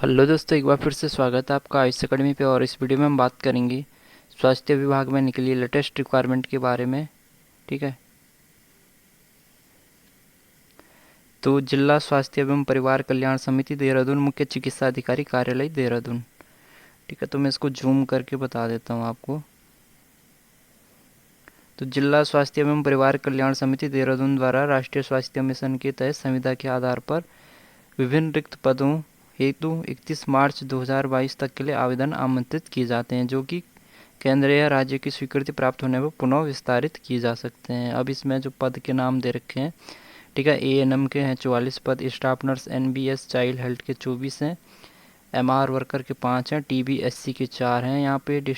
Hello दोस्तों, एक बार फिर से स्वागत है आपका आयुष अकेडमी पे। और इस वीडियो में हम बात करेंगे स्वास्थ्य विभाग में निकली लेटेस्ट रिक्वायरमेंट के बारे में। ठीक है, तो जिला स्वास्थ्य एवं परिवार कल्याण समिति देहरादून, मुख्य चिकित्सा अधिकारी कार्यालय देहरादून। ठीक है, तो मैं इसको जूम करके बता देता हूँ आपको। तो जिला स्वास्थ्य एवं परिवार कल्याण समिति देहरादून द्वारा राष्ट्रीय स्वास्थ्य मिशन के तहत संविदा के आधार पर विभिन्न रिक्त पदों हेतु 31 मार्च 2022 तक के लिए आवेदन आमंत्रित किए जाते हैं, जो कि केंद्र या राज्य की स्वीकृति प्राप्त होने पर पुनः विस्तारित किए जा सकते हैं। अब इसमें जो पद के नाम दे रखे हैं, ठीक है, एएनएम के हैं 44 पद, staff nurse NBS child health के 24 हैं, एमआर वर्कर के 5 हैं, टीबीएससी के 4 हैं। यहाँ पे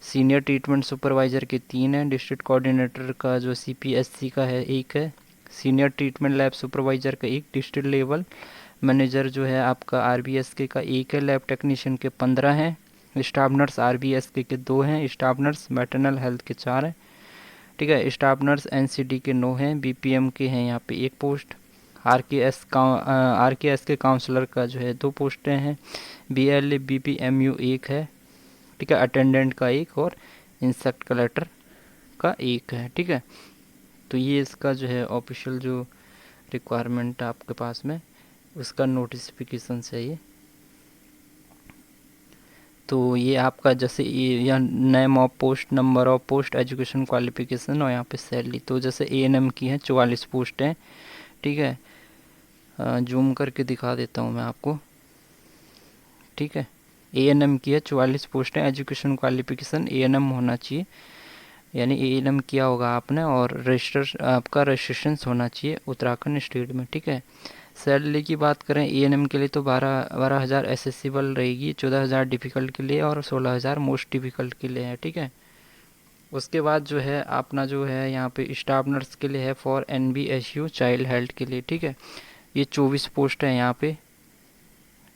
सीनियर ट्रीटमेंट सुपरवाइज़र के 3 हैं, डिस्ट्रिक्ट कोऑर्डिनेटर का जो सीपीएससी का है 1 है, सीनियर ट्रीटमेंट लैब सुपरवाइज़र का 1, डिस्ट्रिक्ट लेवल मैनेजर जो है आपका आरबीएसके का 1 है, लैब टेक्नीशियन के 15 हैं, स्टाफ नर्स आरबीएसके के 2 हैं, स्टाफ नर्स मैटरनल हेल्थ के 4 हैं। ठीक है, स्टाफ नर्स एनसीडी के 9 हैं, बीपीएम के हैं यहाँ पे 1 पोस्ट, आरकेएस के काउंसलर का जो है 2 पोस्टें हैं, बीएलए बीपीएमयू 1 है। ठीक है, अटेंडेंट का 1 और इंसेक्ट कलेक्टर का 1 है। ठीक है, तो ये इसका जो है ऑफिशियल जो रिक्वायरमेंट आपके पास में उसका नोटिफिकेशन चाहिए। तो ये आपका जैसे ये यह name of post, number of post, education qualification और यहाँ पे सैलरी। तो जैसे एएनएम की है 44 पोस्ट हैं। ठीक है, जूम करके दिखा देता हूँ मैं आपको। ठीक है, एएनएम की है 44 पोस्ट हैं, एजुकेशन क्वालिफिकेशन एएनएम होना चाहिए, यानी एएनएम किया होगा आपने, और रजिस्टर आपका रजिस्ट्रेशन होना चाहिए उत्तराखंड स्टेट में। ठीक है, सैलरी की बात करें एएनएम के लिए तो 12,000 एसेसिबल रहेगी, 14,000 डिफ़िकल्ट के लिए और 16,000 मोस्ट डिफ़िकल्ट के लिए है। ठीक है, उसके बाद जो है अपना जो है यहाँ पे स्टाफ नर्स के लिए है फॉर एनबीएसयू चाइल्ड हेल्थ के लिए। ठीक है, ये 24 पोस्ट है यहाँ पे।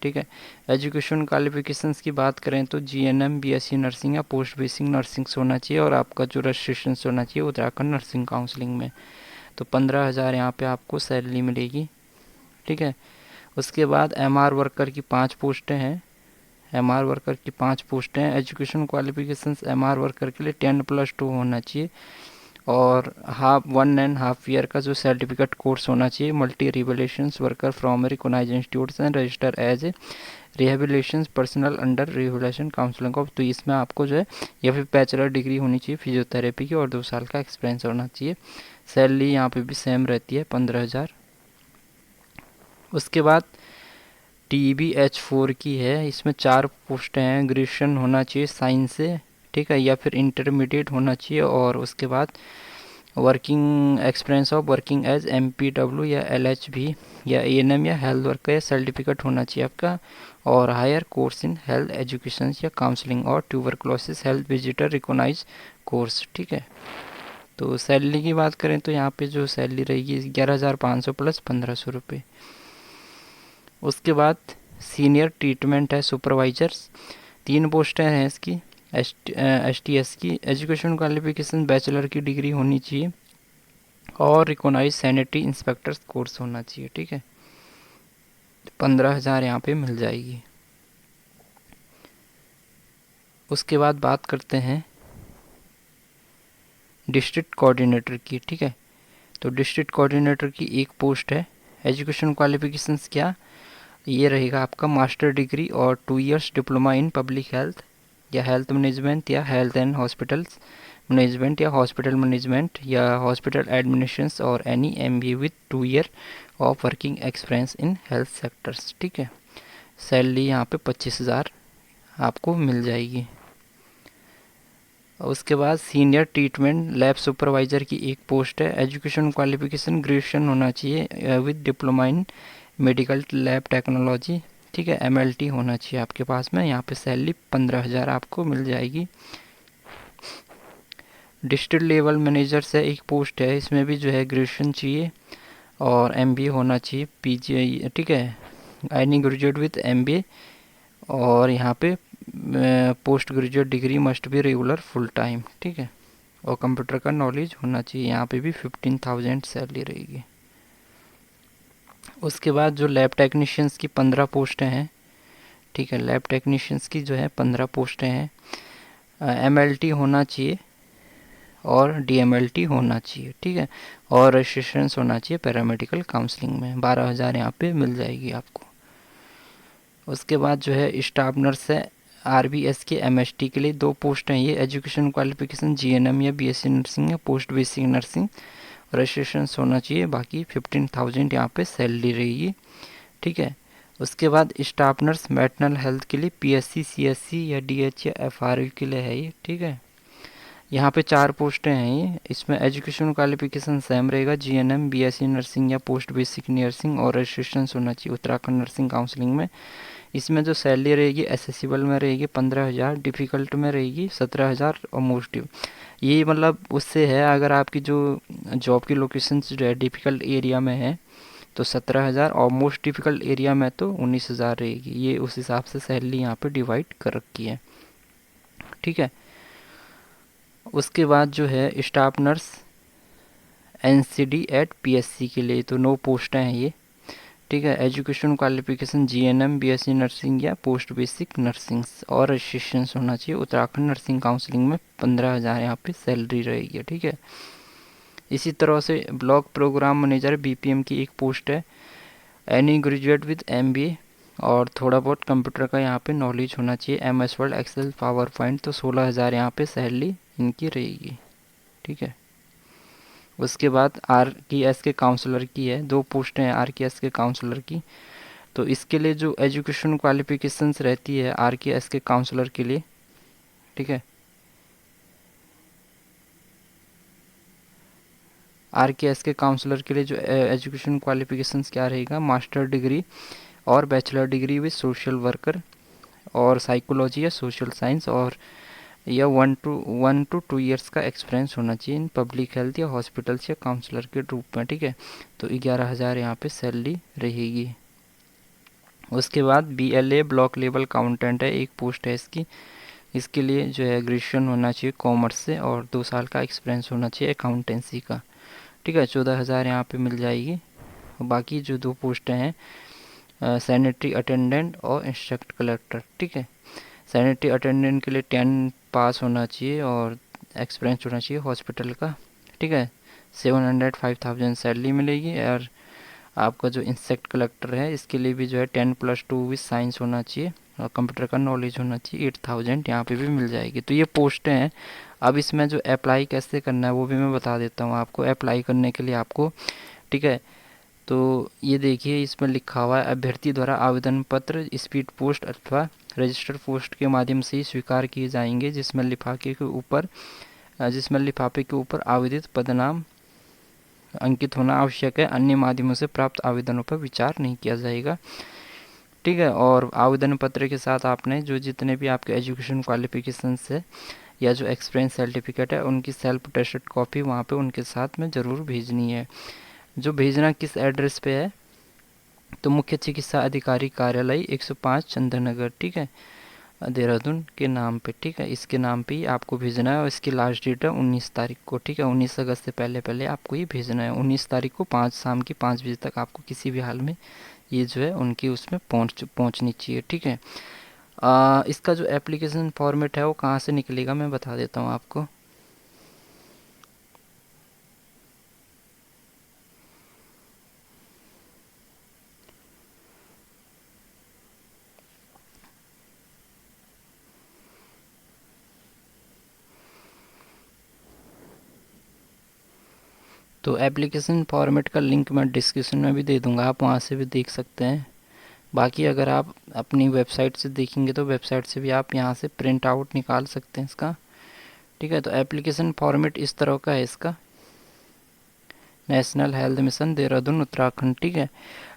ठीक है, एजुकेशन क्वालिफिकेशंस की बात करें तो जीएनएम बीएससी नर्सिंग या पोस्ट बेसिक नर्सिंग होना चाहिए, और आपका जो रजिस्ट्रेशन होना चाहिए उत्तराखंड नर्सिंग काउंसिलिंग में। तो 15,000 यहाँ पे आपको सैलरी मिलेगी। ठीक है, उसके बाद एमआर वर्कर की 5 पोस्टें हैं, एमआर वर्कर की 5 पोस्टें हैं। एजुकेशन क्वालिफिकेशंस एमआर वर्कर के लिए 10+2 होना चाहिए, और 1.5 ईयर का जो सर्टिफिकेट कोर्स होना चाहिए, multi rehabilitations worker from recognised institutes and register as a rehabilitation personal under rehabilitation counselling of. तो इसमें आपको जो है या फिर बैचलर डिग्री होनी चाहिए फिजियोथेरेपी की, और 2 साल का एक्सपीरियंस होना चाहिए। सैलरी यहाँ पे भी सेम रहती है 15,000। उसके बाद TBH4 की है, इसमें 4 पोस्टें हैं, ग्रेजुएशन होना चाहिए साइंस से। ठीक है, या फिर इंटरमीडिएट होना चाहिए, और उसके बाद working experience of working as MPW या LHB या ANM या हेल्थ वर्कर या सर्टिफिकेट होना चाहिए आपका, और higher course in health education या काउंसलिंग और tuberculosis health visitor recognise course. ठीक है, तो सैलरी की बात करें तो यहाँ पे जो सैलरी रहेगी 11,500 प्लस 1,500 रुपये। उसके बाद सीनियर ट्रीटमेंट है सुपरवाइजर्स, 3 पोस्टें हैं इसकी, STS की। एजुकेशन क्वालिफिकेशन बैचलर की डिग्री होनी चाहिए, और रिकॉग्नाइज सैनिटरी इंस्पेक्टर्स कोर्स होना चाहिए। ठीक है, 15,000 यहाँ पे मिल जाएगी। उसके बाद बात करते हैं डिस्ट्रिक्ट कोऑर्डिनेटर की। ठीक है, तो डिस्ट्रिक्ट कोऑर्डिनेटर की 1 पोस्ट है। एजुकेशन क्वालिफिकेशंस क्या ये रहेगा आपका, मास्टर डिग्री और 2 years diploma in public health या हेल्थ मैनेजमेंट या हेल्थ एंड हॉस्पिटल्स मैनेजमेंट या हॉस्पिटल मैनेजमेंट या हॉस्पिटल एडमिनिस्ट्रेशन, और any MBA with 2 year of working experience in health sectors. ठीक है, सैलरी यहाँ पे 25,000 आपको मिल जाएगी। उसके बाद सीनियर ट्रीटमेंट लैब सुपरवाइज़र की 1 पोस्ट है। एजुकेशन क्वालिफिकेशन ग्रेजुएशन होना चाहिए with diploma in medical lab technology. ठीक है, MLT होना चाहिए आपके पास में। यहाँ पे सैलरी 15,000 आपको मिल जाएगी। डिस्ट्रिक्ट लेवल मैनेजर से 1 पोस्ट है, इसमें भी जो है ग्रेजुएशन चाहिए और MBA होना चाहिए, PG। ठीक है, एनी ग्रेजुएट विथ MBA, और यहाँ पे post graduate degree must be regular full time. ठीक है, और कंप्यूटर का नॉलेज होना चाहिए। यहाँ पे भी 15,000 सैलरी रहेगी। उसके बाद जो लैब टेक्नीशियंस की 15 पोस्टें हैं, ठीक है। लैब टेक्नीशियंस की जो है 15 पोस्टें हैं। MLT होना चाहिए और DMLT होना चाहिए, ठीक है। और रजिस्ट्रेशन होना चाहिए पैरामेडिकल काउंसलिंग में। 12,000 यहाँ पे मिल जाएगी आपको। उसके बाद जो है स्टाफ नर्स है RBS के MST के लिए 2 पोस्ट हैं। ये एजुकेशन क्वालिफिकेशन GNM या BSc नर्सिंग या पोस्ट बेसिक नर्सिंग, रजिस्ट्रेशन होना चाहिए। बाकी 15,000 यहाँ पे सैलरी रहेगी, ठीक है। उसके बाद स्टाफ नर्स मैटरनल हेल्थ के लिए PSC CSC या DH या FRU के लिए है ये, ठीक है। यहाँ पे 4 पोस्टें हैं ये। इसमें एजुकेशन क्वालिफिकेशन सेम रहेगा, GNM BSc नर्सिंग या पोस्ट बेसिक नर्सिंग, और रजिस्ट्रेशन होना चाहिए उत्तराखंड नर्सिंग काउंसलिंग में। इसमें जो सैलरी रहेगी एसेसिबल में रहेगी 15,000, डिफ़िकल्ट में रहेगी 17,000 और मोस्ट ये मतलब उससे है, अगर आपकी जो जॉब की लोकेशन जो है डिफ़िकल्ट एरिया में है तो 17,000 और मोस्ट डिफ़िकल्ट एरिया में तो 19,000 रहेगी। ये उस हिसाब से सैलरी यहाँ पे डिवाइड कर रखी है, ठीक है। उसके बाद जो है staff nurse NCD at PSC के लिए तो 9 पोस्टें हैं ये, ठीक है। Education qualification GNM BSc nursing या पोस्ट बेसिक नर्सिंग, और रजिस्ट्रेशन होना चाहिए उत्तराखंड नर्सिंग काउंसलिंग में। 15,000 यहाँ पे सैलरी रहेगी, ठीक है। इसी तरह से ब्लॉक प्रोग्राम मैनेजर BPM की एक पोस्ट है। एनी ग्रेजुएट विद MBA और थोड़ा बहुत कंप्यूटर का यहाँ पे नॉलेज होना चाहिए, MS Word Excel PowerPoint. तो 16,000 यहाँ पे सैलरी इनकी रहेगी, ठीक है। उसके बाद RKS के काउंसलर की है, 2 पोस्टें हैं RKS के काउंसलर की। तो इसके लिए जो एजुकेशन क्वालिफिकेशंस रहती है RKS के काउंसलर के लिए, ठीक है। RKS के काउंसलर के लिए जो एजुकेशन क्वालिफिकेशंस क्या रहेगा, मास्टर डिग्री और bachelor degree with social worker और साइकोलॉजी या सोशल साइंस, और या 1 to 2 ईयर्स का एक्सपीरियंस होना चाहिए इन पब्लिक हेल्थ या हॉस्पिटल्स या काउंसलर के रूप में, ठीक है। तो 11,000 यहाँ पे सैलरी रहेगी। उसके बाद BLA ब्लॉक लेवल अकाउंटेंट है, एक पोस्ट है इसकी। इसके लिए जो है ग्रेजुएशन होना चाहिए कॉमर्स से और 2 साल का एक्सपीरियंस होना चाहिए अकाउंटेंसी का, ठीक है। 14,000 यहाँ पे मिल जाएगी। बाकी जो 2 पोस्टें हैं सैनिटरी अटेंडेंट और इंस्ट्रक्ट कलेक्टर, ठीक है। सैनिटरी अटेंडेंट के लिए 10 पास होना चाहिए और एक्सपीरियंस होना चाहिए हॉस्पिटल का, ठीक है। 705,000 सैलरी मिलेगी। और आपका जो इंसेक्ट कलेक्टर है इसके लिए भी जो है 10+2 विद साइंस होना चाहिए और कंप्यूटर का नॉलेज होना चाहिए। 8,000 यहाँ पे भी मिल जाएगी। तो ये पोस्टें हैं। अब इसमें जो अप्लाई कैसे करना है वो भी मैं बता देता हूँ आपको। अप्लाई करने के लिए आपको, ठीक है, तो ये देखिए इसमें लिखा हुआ है अभ्यर्थी द्वारा आवेदन पत्र स्पीड पोस्ट अथवा रजिस्टर्ड पोस्ट के माध्यम से ही स्वीकार किए जाएंगे, जिसमें लिफाफे के ऊपर आवेदित पदनाम अंकित होना आवश्यक है। अन्य माध्यमों से प्राप्त आवेदनों पर विचार नहीं किया जाएगा, ठीक है। और आवेदन पत्र के साथ आपने जो जितने भी आपके एजुकेशन क्वालिफिकेशंस है या जो एक्सपीरियंस सर्टिफिकेट है उनकी सेल्फ टेस्टेड कॉपी वहाँ पे उनके साथ में ज़रूर भेजनी है। जो भेजना किस एड्रेस पे है, तो मुख्य चिकित्सा अधिकारी कार्यालय 105 चंदन नगर, ठीक है, देहरादून के नाम पे, ठीक है। इसके नाम पे ही आपको भेजना है और इसकी लास्ट डेट है 19 तारीख को, ठीक है। 19 अगस्त से पहले पहले आपको ये भेजना है। 19 तारीख को शाम की 5 बजे तक आपको किसी भी हाल में ये जो है उनकी उसमें पहुंचनी चाहिए, ठीक है। इसका जो एप्लीकेशन फॉर्मेट है वो कहाँ से निकलेगा मैं बता देता हूँ आपको। तो एप्लीकेशन फॉर्मेट का लिंक मैं डिस्क्रिप्शन में भी दे दूंगा, आप वहाँ से भी देख सकते हैं। बाकी अगर आप अपनी वेबसाइट से देखेंगे तो वेबसाइट से भी आप यहाँ से प्रिंट आउट निकाल सकते हैं इसका, ठीक है। तो एप्लीकेशन फॉर्मेट इस तरह का है इसका। National health mission Dehradun Uttarakhand, ठीक है।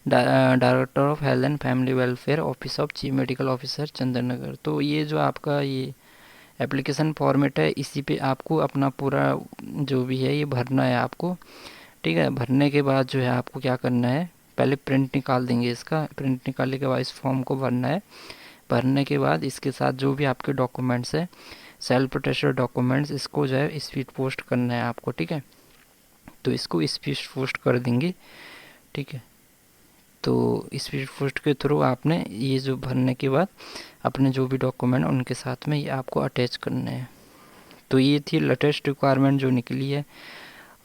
Director of health and family welfare office of chief medical officer Chandan Nagar. तो ये जो आपका ये एप्लीकेशन फॉर्मेट है इसी पे आपको अपना पूरा जो भी है ये भरना है आपको, ठीक है। भरने के बाद जो है आपको क्या करना है, पहले प्रिंट निकाल देंगे इसका। प्रिंट निकालने के बाद इस फॉर्म को भरना है। भरने के बाद इसके साथ जो भी आपके डॉक्यूमेंट्स है सेल्फ अटेस्टेड डॉक्यूमेंट्स, इसको जो है स्पीड पोस्ट करना है आपको, ठीक है। तो इसको स्पीड पोस्ट कर देंगे, ठीक है। तो स्पीड पोस्ट के थ्रू आपने ये जो भरने के बाद अपने जो भी डॉक्यूमेंट उनके साथ में ये आपको अटैच करने हैं। तो ये थी लेटेस्ट रिक्वायरमेंट जो निकली है।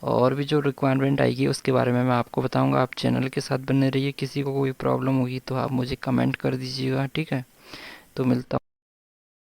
और भी जो रिक्वायरमेंट आएगी उसके बारे में मैं आपको बताऊंगा। आप चैनल के साथ बने रहिए। किसी को कोई प्रॉब्लम होगी तो आप मुझे कमेंट कर दीजिएगा, ठीक है। तो मिलता